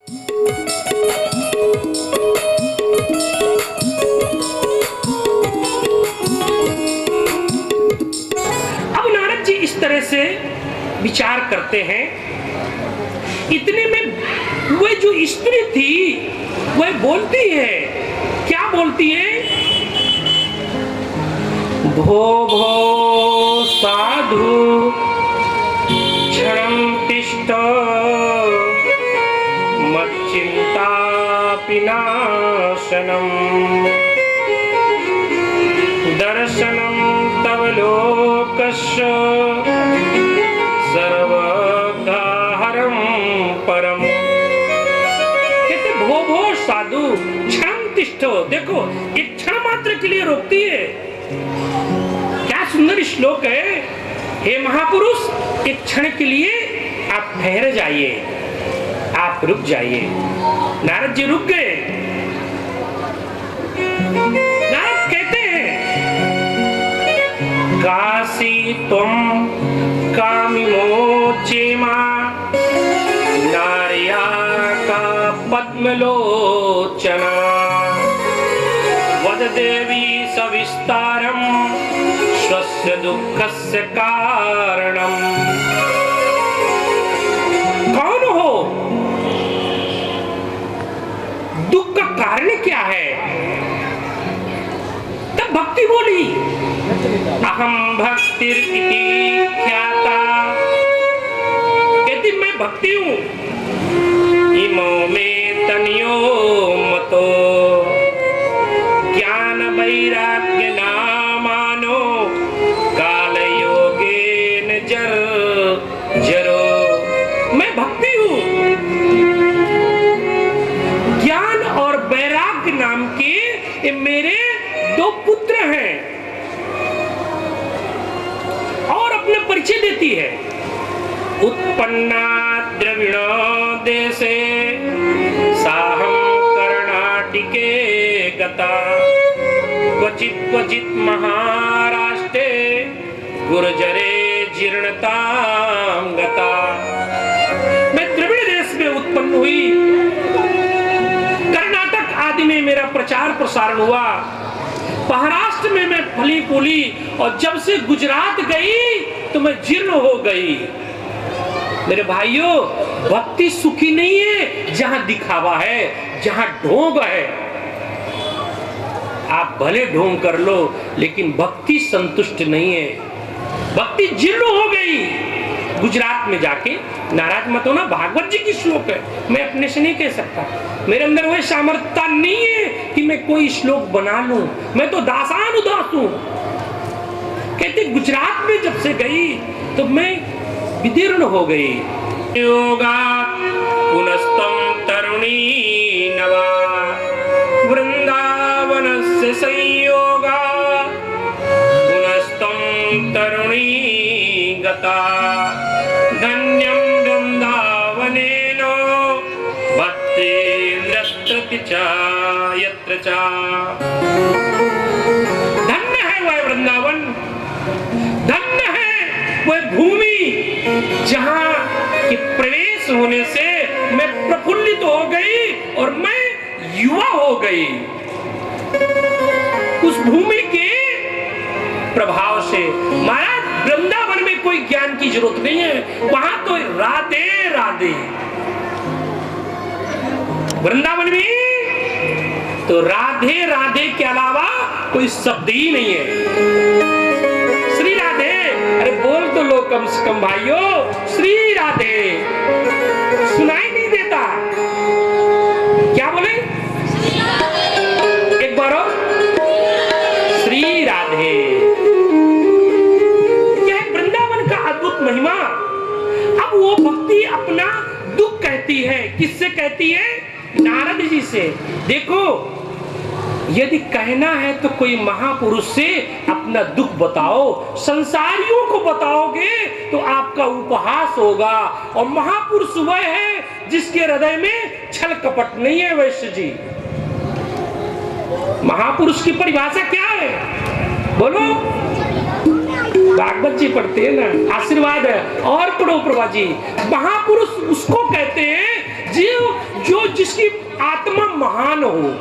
अब नारद जी इस तरह से विचार करते हैं। इतने में वह जो स्त्री थी वह बोलती है, क्या बोलती है? भो भो साधु क्षणं तिष्ठ मच्चिंता पिनाशनम दर्शनम तव लोकस्य सर्वघाहरम परम। कहते भो भो साधु क्षण तिष्ठो। देखो एक क्षण मात्र के लिए रोकती है। क्या सुंदर श्लोक है। हे महापुरुष, एक क्षण के लिए आप ठहर जाइए, आप रुक जाइए। नारद जी रुक गए। नारद कहते हैं काशी तुम कामिमोचेमा नार्या का पद्मलोचना वद देवी सविस्तारम स्वस्य दुःखस्य कारणम। कौन हो? दुख का कारण क्या है? तब भक्ति बोली अहम भक्तिर् इति ख्याता। कहती मैं भक्ति हूं। इमो में तनियो मतो ज्ञान वैराग्य नामानो काल योगेन जरो। मैं भक्ति हूं। ज्ञान और वैराग्य नाम के ये मेरे दो पुत्र हैं। और अपना परिचय देती है। उत्पन्ना द्रविणो देशे साहं कर्णाटिके गता क्वचित क्वचित महाराष्ट्रे गुर्जरे जीर्णतां गता। मैं द्रविड़ देश में उत्पन्न हुई। कर्नाटक आदि में मेरा प्रचार प्रसारण हुआ। महाराष्ट्र में मैं फली फूली और जब से गुजरात गई तो मैं जीर्ण हो गई। मेरे भाइयों, भक्ति सुखी नहीं है जहां दिखावा है, जहां ढोंग है। आप भले ढोंग कर लो, लेकिन भक्ति संतुष्ट नहीं है। भक्ति जीर्ण हो गई गुजरात में जाके। नाराज मत होना, भागवत जी की श्लोक है, मैं अपने से नहीं कह सकता। मेरे अंदर वह सामर्थ्यता नहीं है कि मैं कोई श्लोक बना लूं। मैं तो दासान उदास हूं। कहते गुजरात में जब से गई तो मैं विदीर्ण हो गई। योगा पुनस्तम तरुणी नवा वृंदावन से संयोगा पुनस्तम तरुणी गता धन्यम वृंदावनेनो भक्तिर्यत्र च यत्र च। धन्य है वह वृंदावन, धन्य है वह भूमि जहां के प्रवेश होने से मैं प्रफुल्लित हो गई और मैं युवा हो गई। उस भूमि के प्रभाव से महाराज वृंदावन में कोई ज्ञान की जरूरत नहीं है, वहां तो राधे राधे। वृंदावन में तो राधे राधे के अलावा कोई शब्द ही नहीं है। श्री राधे, अरे बोल तो लो कम से कम भाइयों, श्री राधे। सुनाई नहीं देता? क्या बोले? एक बार और, श्री राधे। यह वृंदावन का अद्भुत महिमा। अब वो भक्ति अपना दुख कहती है। किससे कहती है? नारद जी से। देखो, यदि कहना है तो कोई महापुरुष से अपना दुख बताओ। संसारियों को बताओगे तो आपका उपहास होगा। और महापुरुष वह है जिसके हृदय में छल कपट नहीं है। वैश्य जी, महापुरुष की परिभाषा क्या है? बोलो। भागवत जी पढ़ते हैं ना, आशीर्वाद है। और पढ़ो प्रभा जी। महापुरुष उसको कहते हैं जो जिसकी आत्मा महान हो,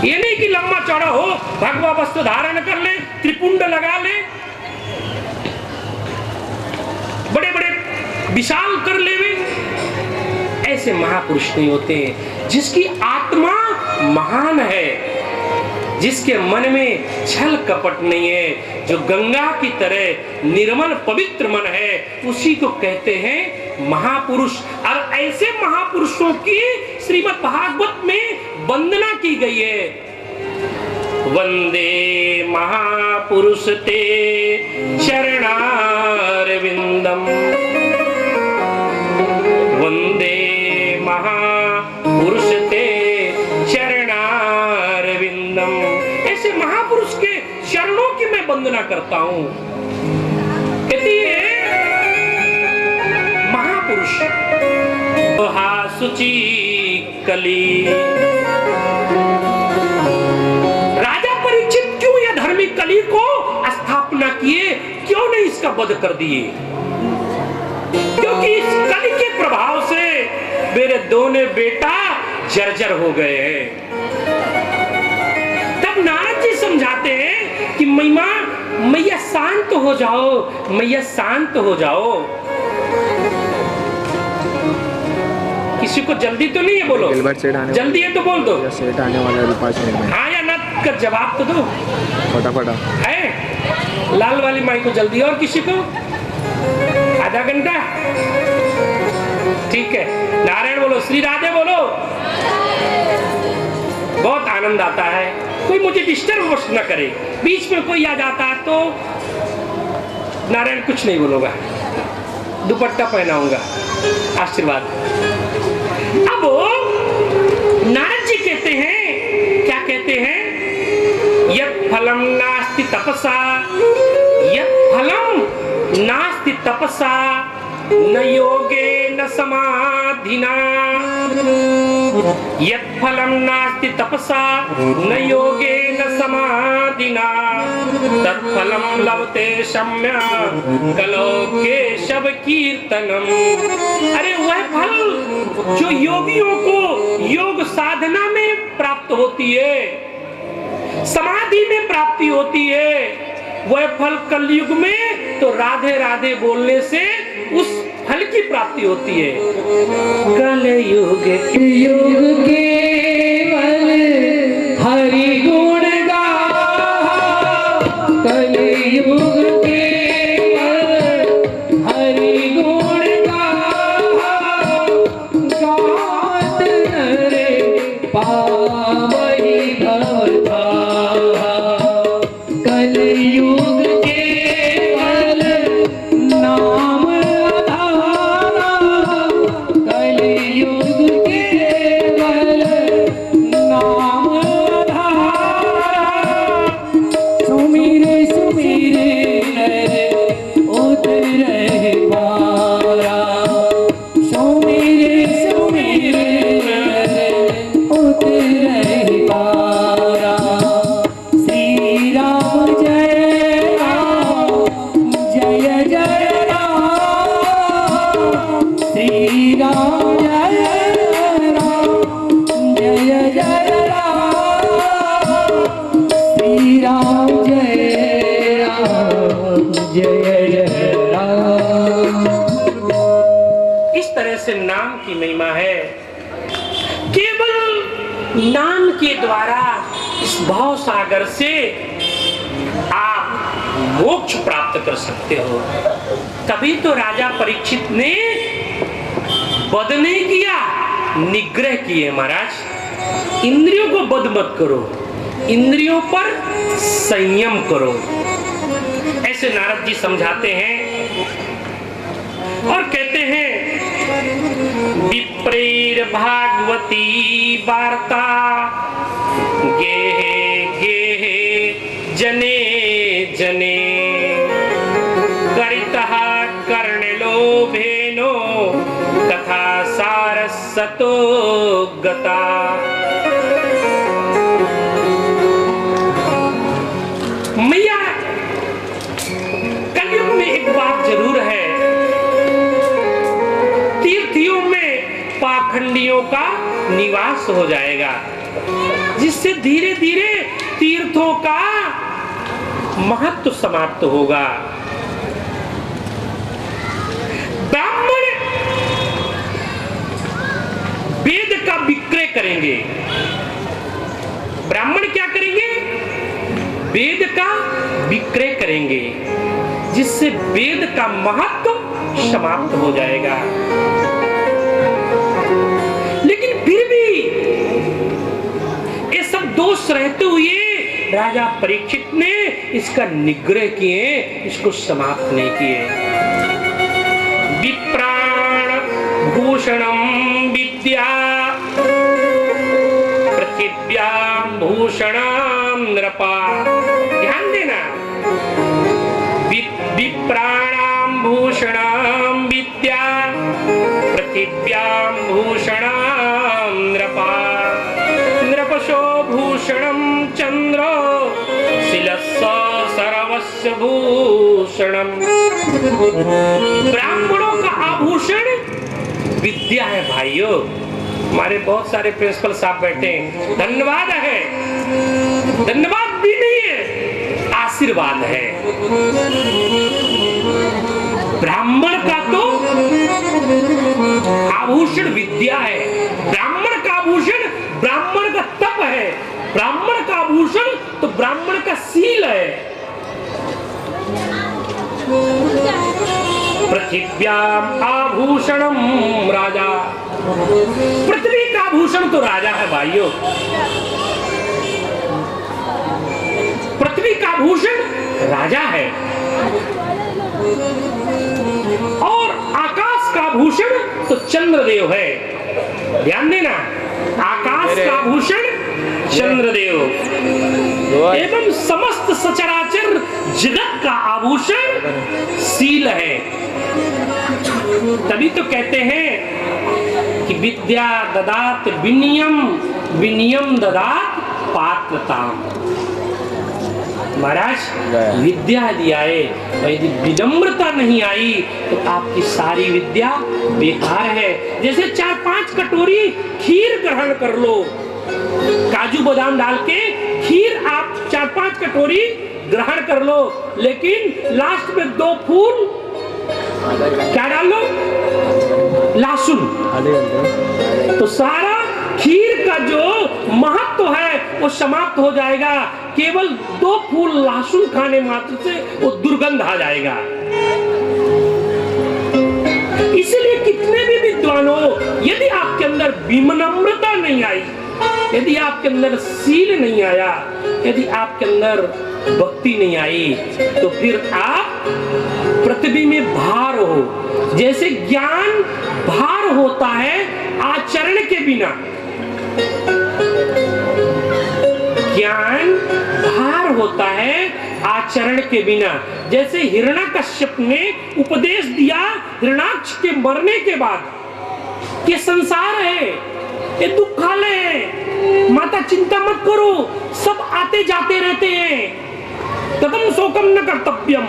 ये नहीं कि लंबा चौड़ा हो, भगवा वस्त्र धारण कर ले, त्रिपुंड लगा ले, बड़े बड़े विशाल कर ले, ऐसे महापुरुष नहीं होते। जिसकी आत्मा महान है, जिसके मन में छल कपट नहीं है, जो गंगा की तरह निर्मल पवित्र मन है, उसी को कहते हैं महापुरुष। और ऐसे महापुरुषों की श्रीमद् भागवत में वंदना की गई है। वंदे महापुरुष ते चरणारविंदम, वंदे महापुरुष ते चरणारविंदम। ऐसे महापुरुष के चरणों की मैं वंदना करता हूं। कहती है महापुरुष सुचि कली। राजा परीक्षित क्यों ये धर्मी कली को स्थापना किए, क्यों नहीं इसका वध कर दिए? क्योंकि इस कली के प्रभाव से मेरे दोनों बेटा जर्जर हो गए हैं। तब नारद जी समझाते हैं कि मैया शांत हो जाओ, मैया शांत हो जाओ। किसी को जल्दी तो नहीं है, बोलो जल्दी है तो बोल दो, सेट आने वाला है। हाँ या ना का जवाब तो दो फटाफट है। लाल वाली माई को जल्दी, और किसी को आधा घंटा, ठीक है। नारायण बोलो, श्री राधे बोलो। बहुत आनंद आता है, कोई मुझे डिस्टर्ब न करे। बीच में कोई आ जाता है तो नारायण कुछ नहीं बोलूंगा, दुपट्टा पहनाऊंगा, आशीर्वाद। अब नारद जी कहते हैं, क्या कहते हैं? यत् फलम नास्ति तपसा, यत् फलम नास्ति तपसा, न योगे न समाधिना। यत् फलम नास्ति तपसा, न योगे न समाधिना, तत्फलम लभते सम्या कलो केशव कीर्तनम। अरे वह फल जो योगियों को योग साधना में प्राप्त होती है, समाधि में प्राप्ति होती है, वह फल कलयुग में तो राधे राधे बोलने से उस फल की प्राप्ति होती है। कलयुग के केवल हरि गुण गा, कलयुग केवल हरि गुण गा, गात नर पावई भवता। कलयुग केवल नाम आधारा, कलयुग केवल नाम आधारा। सुमिरे सुमिरे नर उतरे पारा, सुमिरे सुमिरे नर उतरे पारा। श्री राम जय राम, जय जय राम। श्री राम जय राम, जय जय राम। श्री राम जय राम, जय जय राम। इस तरह से नाम की महिमा है। केवल नाम के द्वारा इस भाव सागर से आप मोक्ष प्राप्त कर सकते हो। तभी तो राजा परीक्षित ने वध नहीं किया, निग्रह किए। महाराज, इंद्रियों को वध मत करो, इंद्रियों पर संयम करो, ऐसे नारद जी समझाते हैं। और कहते हैं विप्रेर भागवती वार्ता, गेहे गेहे जने जने, गरितः कर्णलोभेनो कथा सारसतो गता। मैया, कलयुग में एक बात जरूर है, तीर्थियों में पाखंड पाखंडियों का निवास हो जाएगा, जिससे धीरे धीरे तीर्थों का महत्व समाप्त होगा। ब्राह्मण वेद का विक्रय करेंगे। ब्राह्मण क्या करेंगे? वेद का विक्रय करेंगे, जिससे वेद का महत्व समाप्त हो जाएगा। लेकिन फिर भी ये सब दोष रहते हुए राजा परीक्षित ने इसका निग्रह किए, इसको समाप्त नहीं किए। विप्राण भूषणम विद्या पृथिव्याम भूषणम नृपा। ध्यान देना, विप्राणाम भूषणम विद्या पृथिव्याम भूषणम नृपा। नृपशो भूषणम चंद्रो शिलस्स सर्वस्य भूषणम। ब्राह्मणों का आभूषण विद्या है भाइयों। हमारे बहुत सारे प्रिंसिपल साहब बैठे हैं, धन्यवाद है, धन्यवाद भी नहीं है, आशीर्वाद है। ब्राह्मण का तो आभूषण विद्या है, ब्राह्मण का आभूषण ब्राह्मण का तप है, ब्राह्मण का आभूषण तो ब्राह्मण का सील है। पृथिव्याम आभूषणम राजा। पृथ्वी का आभूषण तो राजा है भाइयों। पृथ्वी का आभूषण राजा है और आकाश का आभूषण तो चंद्रदेव है। ध्यान देना, आकाश का आभूषण चंद्रदेव एवं समस्त सचराचर जगत का आभूषण सील है। तभी तो कहते हैं कि विद्या ददात विनियम, विनियम ददात पात्रताम। महाराज विद्या दिया है, यदि विनम्रता नहीं आई तो आपकी सारी विद्या बेकार है। जैसे 4-5 कटोरी खीर ग्रहण कर लो, काजू बादाम डाल के खीर आप 4-5 कटोरी ग्रहण कर लो, लेकिन लास्ट में 2 फूल क्या डाल लो? लहसुन। तो सारा खीर का जो महत्व है वो समाप्त हो जाएगा। केवल 2 फूल लहसुन खाने मात्र से वो दुर्गंध आ जाएगा। इसलिए कितने भी विद्वान हो, यदि आपके अंदर विनम्रता नहीं आई, यदि आपके अंदर सील नहीं आया, यदि आपके अंदर भक्ति नहीं आई, तो फिर आप पृथ्वी में भार हो। जैसे ज्ञान भार होता है आचरण के बिना, ज्ञान भार होता है आचरण के बिना। जैसे हिरण्यकश्यप ने उपदेश दिया हिरण्याक्ष के मरने के बाद कि संसार है, ये दुखालय है, माता चिंता मत करो, सब आते जाते रहते हैं, कदम शोकम न कर्तव्यम।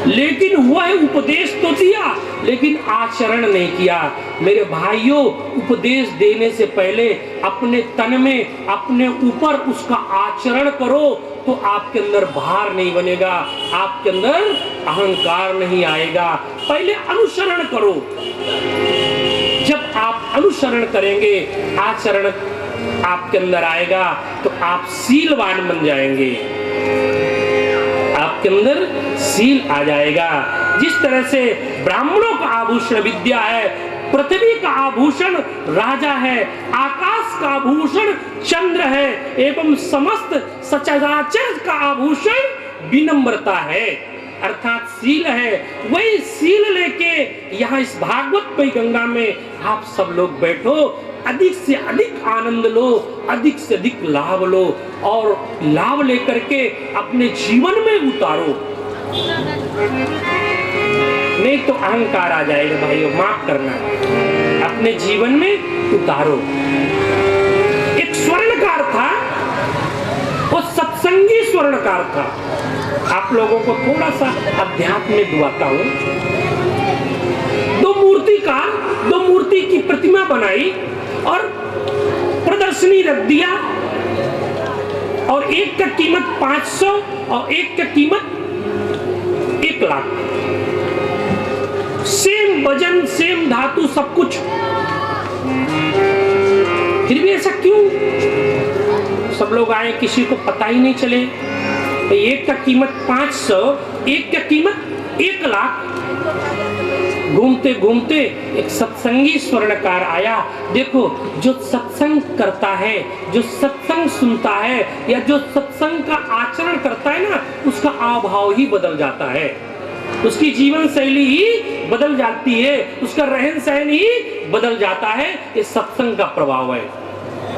लेकिन वह उपदेश तो दिया, लेकिन आचरण नहीं किया। मेरे भाइयों, उपदेश देने से पहले अपने तन में, अपने ऊपर उसका आचरण करो, तो आपके अंदर भार नहीं बनेगा, आपके अंदर अहंकार नहीं आएगा। पहले अनुसरण करो। जब आप अनुसरण करेंगे, आचरण आपके अंदर आएगा, तो आप सीलवान बन जाएंगे, आपके अंदर सील आ जाएगा। जिस तरह से ब्राह्मणों का आभूषण विद्या है, पृथ्वी का आभूषण राजा है, आकाश का आभूषण चंद्र है, एवं समस्त सचराचर का आभूषण विनम्रता है, अर्थात सील है। वही सील लेके यहाँ इस भागवत में गंगा में आप सब लोग बैठो, अधिक से अधिक आनंद लो, अधिक से अधिक लाभ लो, और लाभ लेकर के अपने जीवन में उतारो, नहीं तो अहंकार आ जाएगा भाइयों, माफ करना, अपने जीवन में उतारो। एक स्वर्णकार था, वो सत्संगी स्वर्णकार था। आप लोगों को थोड़ा सा अध्यात्म में डुबाता हूं। दो मूर्ति की प्रतिमा बनाई और प्रदर्शनी रख दिया, और एक का कीमत 500 और एक का कीमत 1 लाख। सेम वजन, सेम धातु, सब कुछ, फिर भी ऐसा क्यों? सब लोग आए, किसी को पता ही नहीं चले। तो एक का कीमत 500, एक का कीमत 1 लाख। घूमते घूमते एक सत्संगी स्वर्णकार आया। देखो, जो सत्संग करता है, जो सत्संग सुनता है, या जो सत्संग का आचरण करता है ना, उसका आभाव ही बदल जाता है, उसकी जीवन शैली ही बदल जाती है, उसका रहन सहन ही बदल जाता है। ये सत्संग का प्रभाव है।